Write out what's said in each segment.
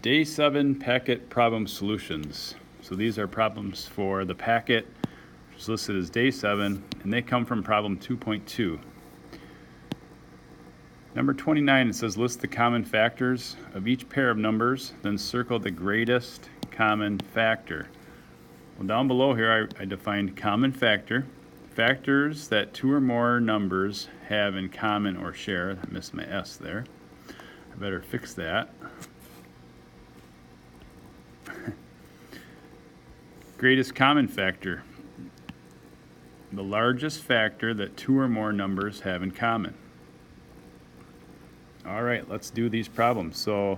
Day 7 packet problem solutions. So these are problems for the packet, which is listed as day 7, and they come from problem 2.2. Number 29, it says list the common factors of each pair of numbers, then circle the greatest common factor. Well, down below here I defined common factor. Factors that two or more numbers have in common or share. I missed my S there. I better fix that. Greatest common factor. The largest factor that two or more numbers have in common. All right, let's do these problems. So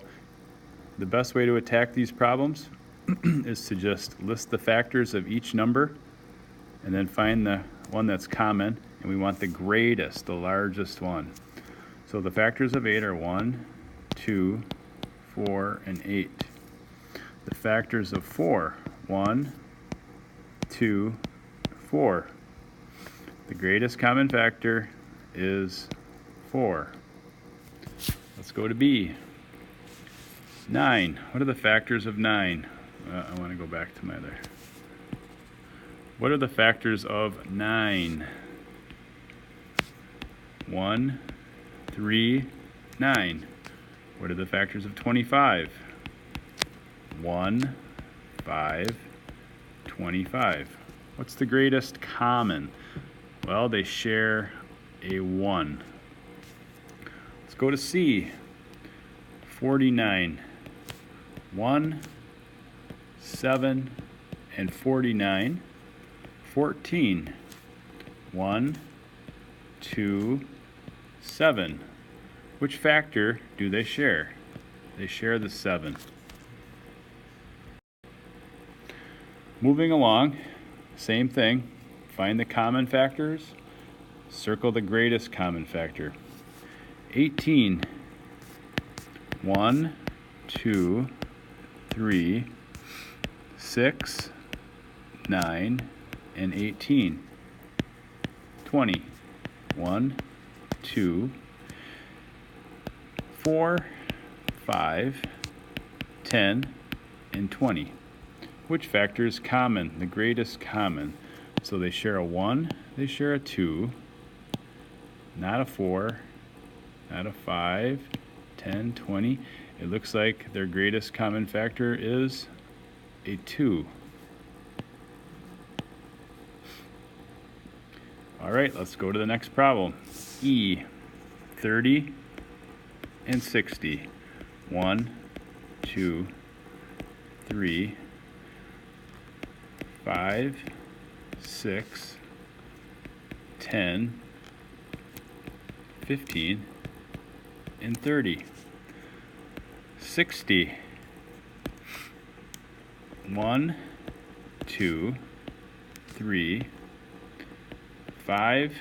the best way to attack these problems is to just list the factors of each number and then find the one that's common, and we want the greatest, the largest one. So the factors of 8 are 1, 2, 4, and 8. The factors of 4, 1, 2, 4. The greatest common factor is 4. Let's go to B. 9. What are the factors of 9? I want to go back to my other. What are the factors of 9? 1, 3, 9. What are the factors of 25? 1, 5, 25. What's the greatest common? Well, they share a 1. Let's go to C. 49. 1, 7, and 49. 14. 1, 2, 7. Which factor do they share? They share the 7. Moving along, same thing. Find the common factors. Circle the greatest common factor. 18. 1, 2, 3, 6, 9, and 18. 20. 1, 2, 4, 5, 10, and 20. Which factor is common? The greatest common. So they share a 1, they share a 2, not a 4, not a 5, 10, 20. It looks like their greatest common factor is a 2. All right, let's go to the next problem. E, 30 and 60. 1, 2, 3, 5, 6, 10, 15, and 30. 60. 1, 2, 3, 5.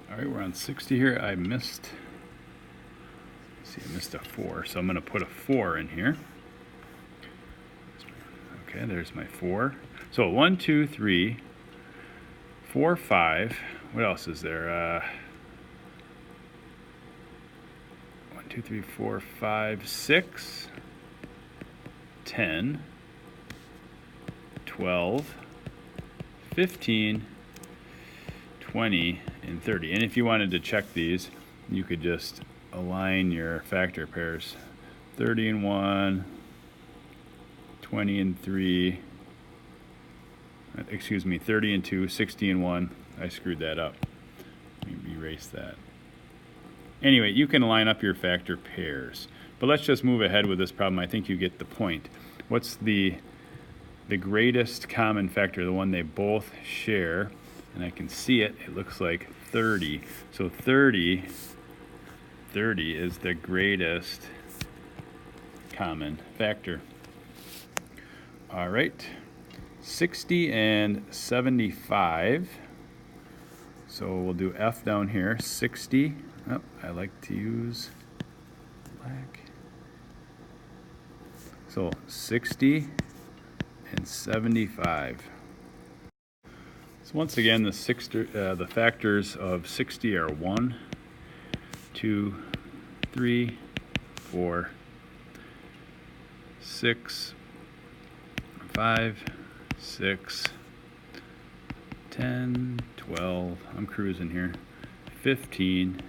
All right, we're on 60 here. I missed a 4, so I'm going to put a 4 in here. Okay, there's my 4. So 1, 2, 3, 4, 5. What else is there? 1, 2, 3, 4, 5, 6, 10, 12, 15, 20, and 30. And if you wanted to check these, you could just align your factor pairs. 30 and 1, 20 and 3, excuse me, 30 and 2, 60 and 1. I screwed that up. Let me erase that. Anyway, you can line up your factor pairs. But let's just move ahead with this problem. I think you get the point. What's the greatest common factor, the one they both share? And I can see it. It looks like 30. So 30 is the greatest common factor. All right. 60 and 75. So we'll do F down here. 60. Oh, I like to use black. So 60 and 75. So once again, the factors of 60 are 1, 2, 3, 4, 6, 5, 6, 10, 12, I'm cruising here, 15,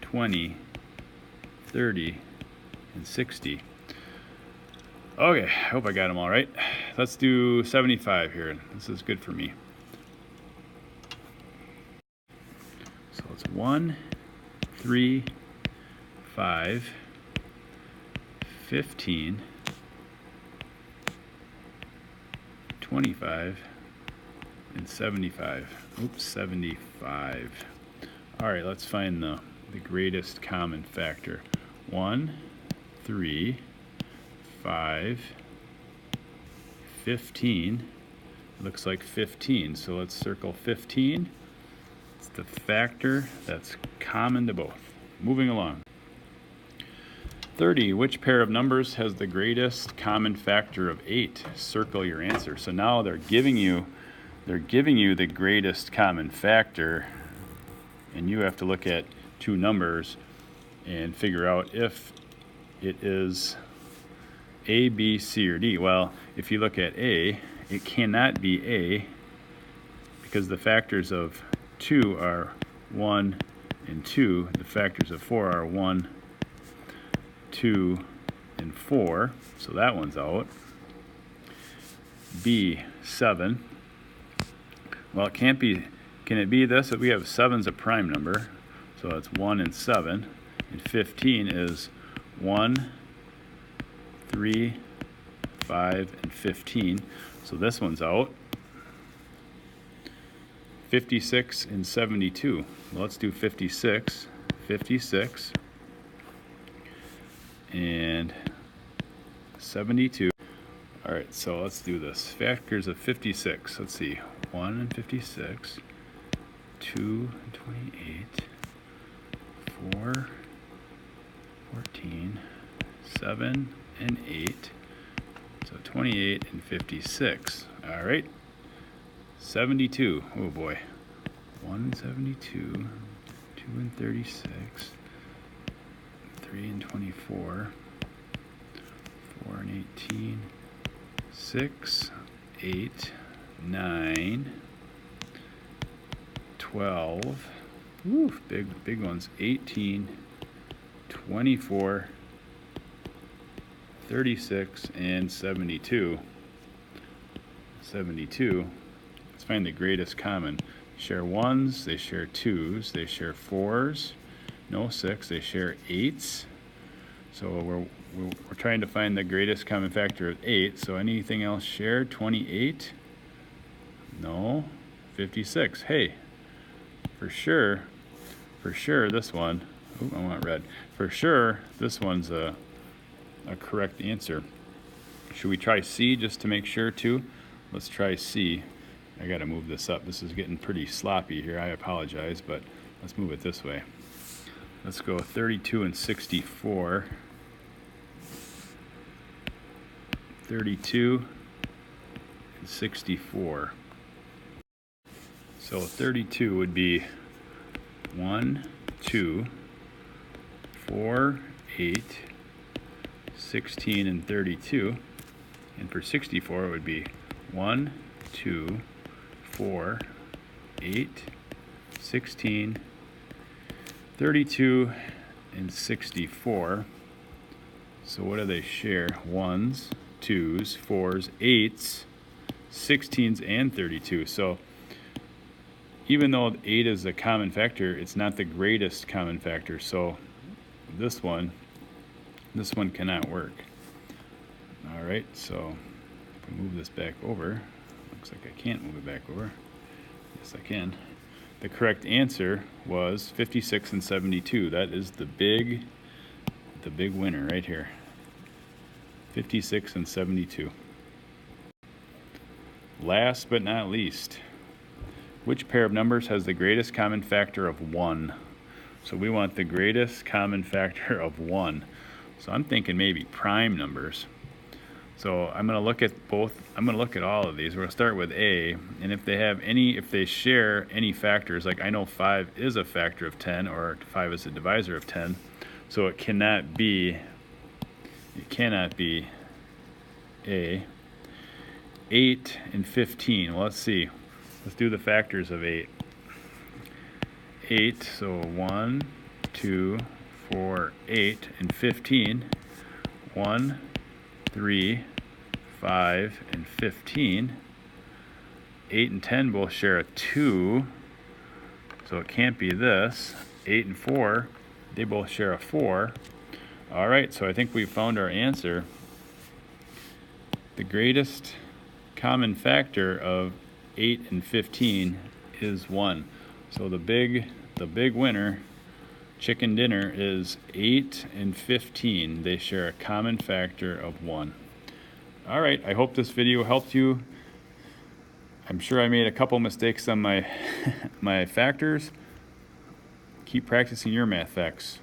20, 30, and 60. Okay, I hope I got them all right. Let's do 75 here. This is good for me. So it's 1, 3, 5, 15, 25, and 75. Oops, 75. All right, let's find the greatest common factor. 1, 3, 5, 15. Looks like 15, so let's circle 15. It's the factor that's common to both. Moving along. 30, which pair of numbers has the greatest common factor of 8? Circle your answer. So now they're giving you the greatest common factor, and you have to look at two numbers and figure out if it is A, B, C, or D. Well, if you look at A, it cannot be A because the factors of 2 are 1 and 2. The factors of 4 are 1, 2, and 4. So that one's out. B, 7. Well, it can't be. Can it be this? If we have 7's a prime number, so it's 1 and 7. And 15 is 1, 3, 5, and 15. So this one's out. 56 and 72. Well, let's do 56. 56 and 72. All right, so let's do this. Factors of 56. Let's see. 1 and 56. 2 and 28. 4, 14. 7 and 8. So 28 and 56. All right. 72. Oh boy. 1 and 72. 2 and 36. 3 and 24. 4 and 18. 6, 8, 9, 12. Woo, big ones. 18, 24. 36 and 72. 72. Let's find the greatest common. Share 1s, they share 2s, they share 4s, no 6, they share 8s. So we're trying to find the greatest common factor of 8. So anything else shared? 28? No. 56. Hey, for sure this one. Oh, I want red. For sure this one's a correct answer. Should we try C just to make sure too? Let's try C. I gotta move this up. This is getting pretty sloppy here. I apologize, but let's move it this way. Let's go 32 and 64. 32 and 64. So 32 would be 1, 2, 4, 8, 16, and 32. And for 64 it would be 1, 2, 4, 8, 16, 32, and 64. So what do they share? 1s, 2s, 4s, 8s, 16s, and 32. So even though 8 is a common factor, it's not the greatest common factor. So this one cannot work. All right, so if we move this back over, looks like I can't move it back over. Yes, I can. The correct answer was 56 and 72. That is the big winner right here. 56 and 72. Last but not least, which pair of numbers has the greatest common factor of 1? So we want the greatest common factor of 1. So I'm thinking maybe prime numbers. So I'm going to look at both. I'm going to look at all of these. We're going to start with A, and if they share any factors, like I know 5 is a factor of 10, or 5 is a divisor of 10, so it cannot be A. 8 and 15. Well, let's see. Let's do the factors of 8. 8, so 1, 2, 4, 8, and 15. 1, 3, 5, and 15. 8 and 10 both share a 2, so it can't be this. 8 and 4, they both share a 4. All right, so I think we found our answer. The greatest common factor of 8 and 15 is 1. So the big winner, chicken dinner, is 8 and 15. They share a common factor of 1. All right, I hope this video helped you. I'm sure I made a couple mistakes on my my factors. Keep practicing your math facts.